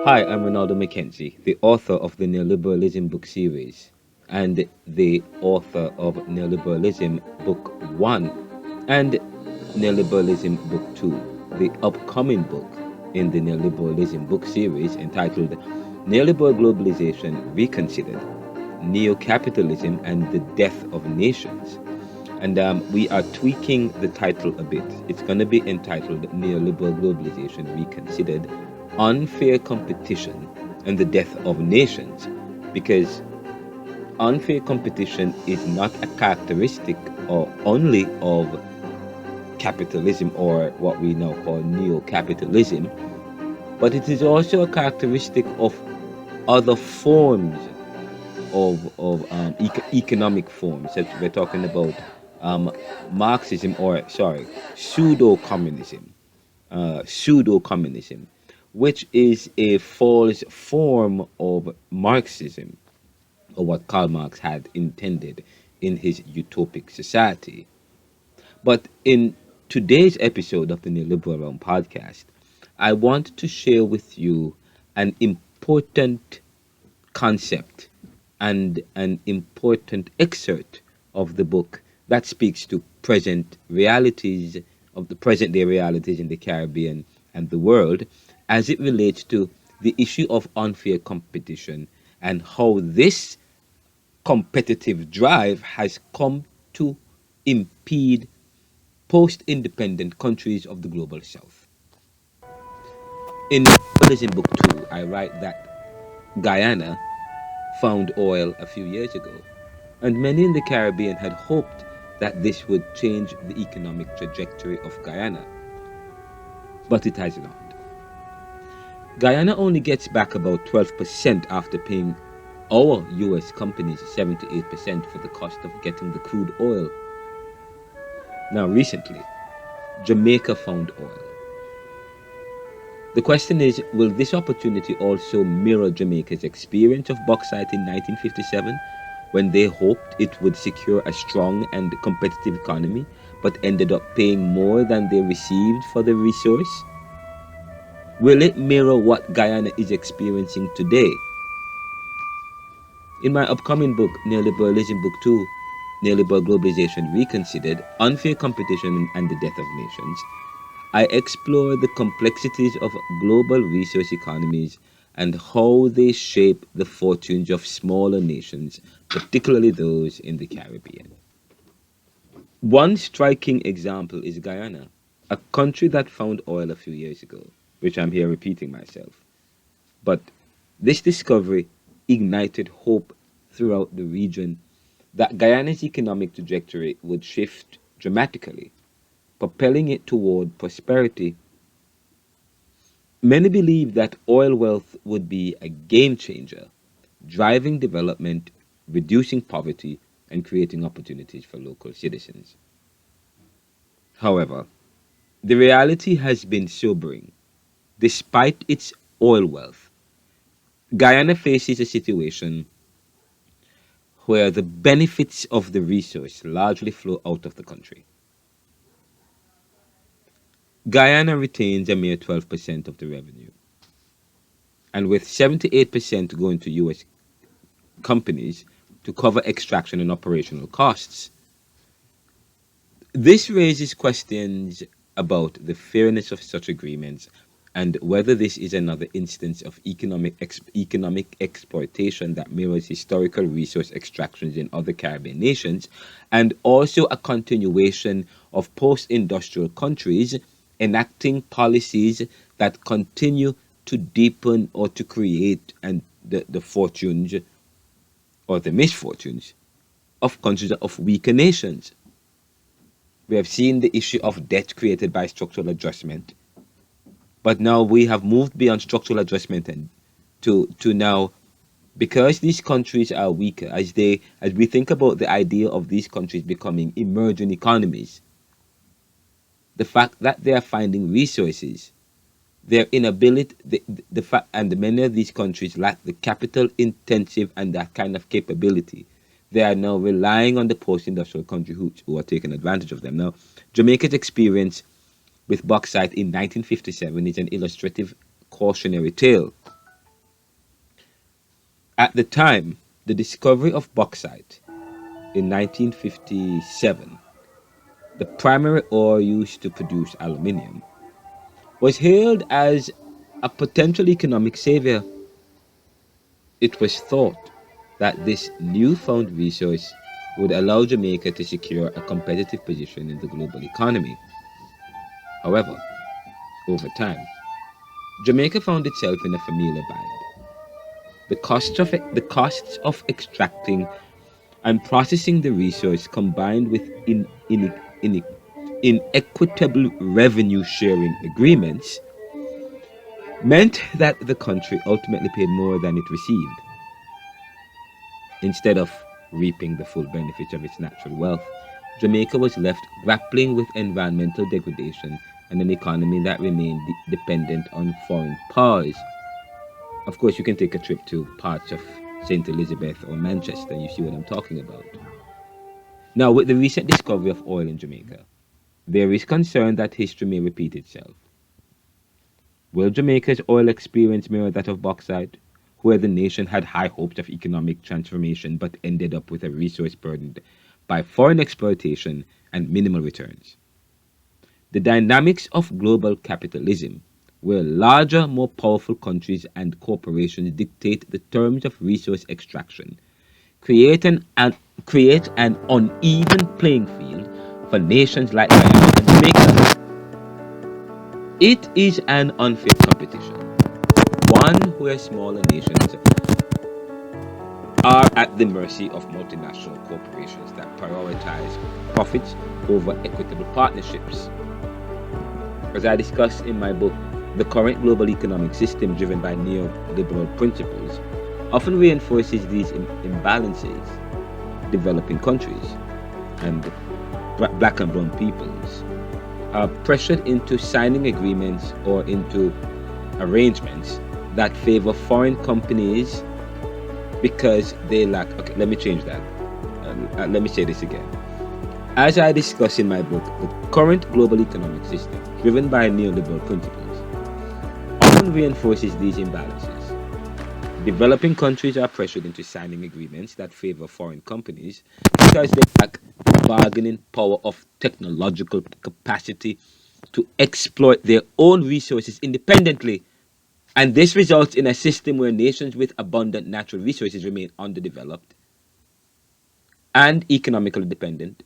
Hi, I'm Renaldo McKenzie, the author of the Neoliberalism book series and the author of Neoliberalism Book 1 and Neoliberalism Book 2, the upcoming book in the Neoliberalism book series entitled Neoliberal Globalization Reconsidered, Neo-Capitalism and the Death of Nations. And we are tweaking the title a bit. It's going to be entitled Neoliberal Globalization Reconsidered, Unfair Competition and the Death of Nations, because unfair competition is not a characteristic or only of capitalism or what we now call neo-capitalism, but it is also a characteristic of other forms of economic forms that we're talking about, um, Marxism, or sorry, pseudo-communism, which is a false form of Marxism, or what Karl Marx had intended in his utopic society. But in today's episode of the Neoliberal Realm podcast, I want to share with you an important concept and an important excerpt of the book that speaks to present realities of the present day realities in the Caribbean and the world as it relates to the issue of unfair competition and how this competitive drive has come to impede post independent countries of the global south. In Neoliberalism Book 2, I write that Guyana found oil a few years ago, and many in the Caribbean had hoped that this would change the economic trajectory of Guyana, but it has not. Guyana only gets back about 12% after paying our US companies 7 to 8% for the cost of getting the crude oil. Now, recently, Jamaica found oil. The question is, will this opportunity also mirror Jamaica's experience of bauxite in 1957, when they hoped it would secure a strong and competitive economy, but ended up paying more than they received for the resource? Will it mirror what Guyana is experiencing today? In my upcoming book, Neoliberalism Book 2, Neoliberal Globalization Reconsidered, Unfair Competition and the Death of Nations, I explore the complexities of global resource economies and how they shape the fortunes of smaller nations, particularly those in the Caribbean. One striking example is Guyana, a country that found oil a few years ago, which I'm here repeating myself. But this discovery ignited hope throughout the region that Guyana's economic trajectory would shift dramatically, propelling it toward prosperity. Many believe that oil wealth would be a game changer, driving development, reducing poverty, and creating opportunities for local citizens. However, the reality has been sobering. Despite its oil wealth, Guyana faces a situation where the benefits of the resource largely flow out of the country. Guyana retains a mere 12% of the revenue, and with 78% going to US companies to cover extraction and operational costs. This raises questions about the fairness of such agreements and whether this is another instance of economic exploitation that mirrors historical resource extractions in other Caribbean nations, and also a continuation of post-industrial countries enacting policies that continue to deepen or to create and the fortunes or the misfortunes of countries of weaker nations. We have seen the issue of debt created by structural adjustment, but now we have moved beyond structural adjustment and to now, because these countries are weaker, as we think about the idea of these countries becoming emerging economies, the fact that they are finding resources, their inability, the fact, and many of these countries lack the capital intensive and that kind of capability. They are now relying on the post-industrial country who are taking advantage of them. Now, Jamaica's experience with bauxite in 1957 is an illustrative cautionary tale. At the time, the discovery of bauxite in 1957, the primary ore used to produce aluminium, was hailed as a potential economic savior. It was thought that this newfound resource would allow Jamaica to secure a competitive position in the global economy. However, over time, Jamaica found itself in a familiar bind. The costs of extracting and processing the resource combined with in, inequitable revenue sharing agreements meant that the country ultimately paid more than it received. Instead of reaping the full benefits of its natural wealth, Jamaica was left grappling with environmental degradation and an economy that remained dependent on foreign powers. Of course, you can take a trip to parts of St. Elizabeth or Manchester and you see what I'm talking about. Now, with the recent discovery of oil in Jamaica, there is concern that history may repeat itself. Will Jamaica's oil experience mirror that of bauxite, where the nation had high hopes of economic transformation but ended up with a resource burdened by foreign exploitation and minimal returns? The dynamics of global capitalism, where larger, more powerful countries and corporations dictate the terms of resource extraction, create create an uneven playing field for nations like Guyana and Jamaica. It is an unfair competition, one where smaller nations are at the mercy of multinational corporations that prioritize profits over equitable partnerships. As I discuss in my book, the current global economic system driven by neoliberal principles often reinforces these imbalances. Developing countries and black and brown peoples are pressured into signing agreements or into arrangements that favor foreign companies because they lack. Okay, let me change that. Let me say this again. As I discuss in my book, the current global economic system, driven by neoliberal principles, often reinforces these imbalances. Developing countries are pressured into signing agreements that favor foreign companies because they lack the bargaining power of technological capacity to exploit their own resources independently. And this results in a system where nations with abundant natural resources remain underdeveloped and economically dependent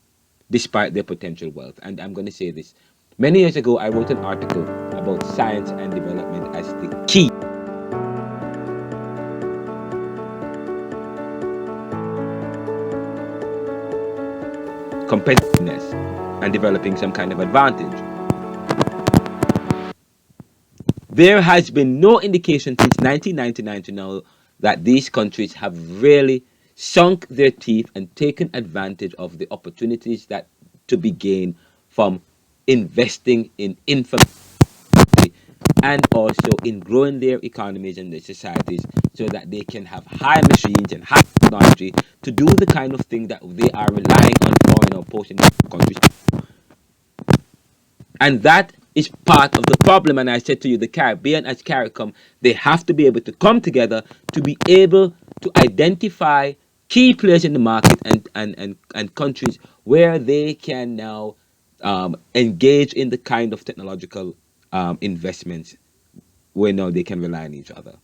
despite their potential wealth. And I'm going to say this. Many years ago, I wrote an article about science and development as the key competitiveness and developing some kind of advantage. There has been no indication since 1999 to now that these countries have really sunk their teeth and taken advantage of the opportunities that to be gained from investing in infrastructure and also in growing their economies and their societies so that they can have high machines and high technology to do the kind of thing that they are relying on foreign or post-industrial countries. And that is part of the problem. And I said to you, the Caribbean as CARICOM, they have to be able to come together to be able to identify key players in the market and countries where they can now engage in the kind of technological investments where now they can rely on each other.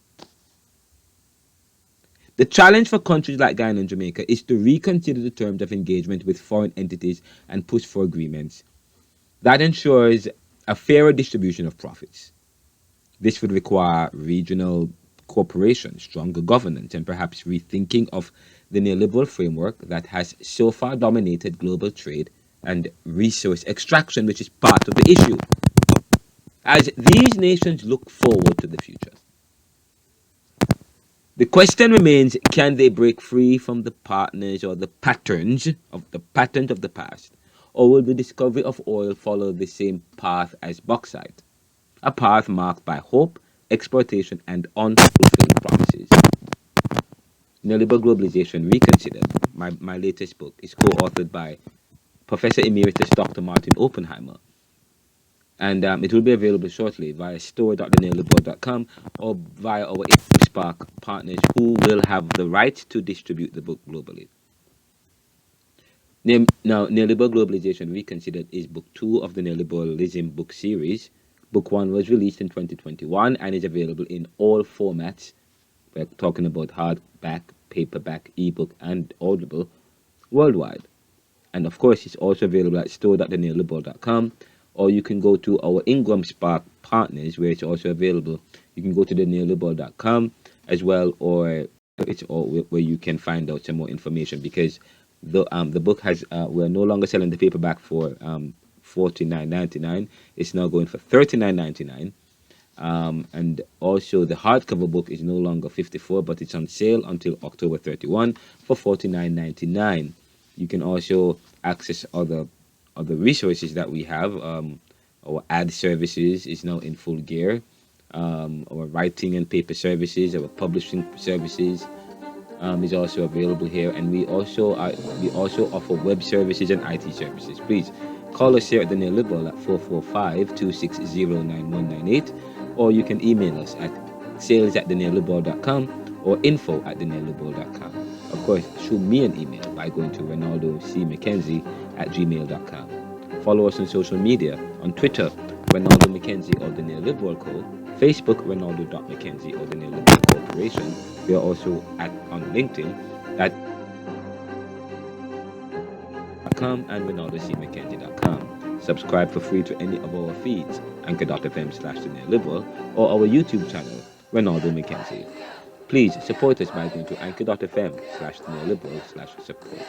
The challenge for countries like Guyana and Jamaica is to reconsider the terms of engagement with foreign entities and push for agreements that ensures a fairer distribution of profits. This would require regional cooperation, stronger governance, and perhaps rethinking of the neoliberal framework that has so far dominated global trade and resource extraction, which is part of the issue. As these nations look forward to the future, the question remains, can they break free from the partners or the patterns of the past? Or will the discovery of oil follow the same path as bauxite? A path marked by hope, exploitation, and unfulfilled promises. Neoliberal Globalization Reconsidered, my latest book, is co-authored by Professor Emeritus Dr. Martin Oppenheimer. And it will be available shortly via store.theneoliberal.com or via our Spark partners who will have the right to distribute the book globally. Now, Neoliberal Globalization Reconsidered is book 2 of the Neoliberalism book series. Book 1 was released in 2021 and is available in all formats. We're talking about hardback, paperback, ebook, and audible worldwide. And of course, it's also available at store.theneoliberal.com, or you can go to our Ingram Spark partners where it's also available. You can go to theneoliberal.com as well, or it's all where you can find out some more information, because the book has we're no longer selling the paperback for $49.99. It's now going for $39.99. And also the hardcover book is no longer $54, but it's on sale until October 31 for $49.99. You can also access other resources that we have. Our ad services is now in full gear. Our writing and paper services, our publishing services is also available here, and we also offer web services and IT services. Please call us here at the Neoliberal at 445-260-9198, or you can email us at sales@theneoliberal.com or info@theneoliberal.com. Of course, shoot me an email by going to Renaldo C. McKenzie at gmail.com. Follow us on social media on Twitter, Renaldo McKenzie or the Neoliberal Co. Facebook, Renaldo.McKenzie or the Neoliberal Corporation. We are also on LinkedIn at .com and RenaldoCMcKenzie.com. Subscribe for free to any of our feeds, Anchor.fm/the Neoliberal, or our YouTube channel, Renaldo McKenzie. Please support us by going to Anchor.fm/the Neoliberal/support.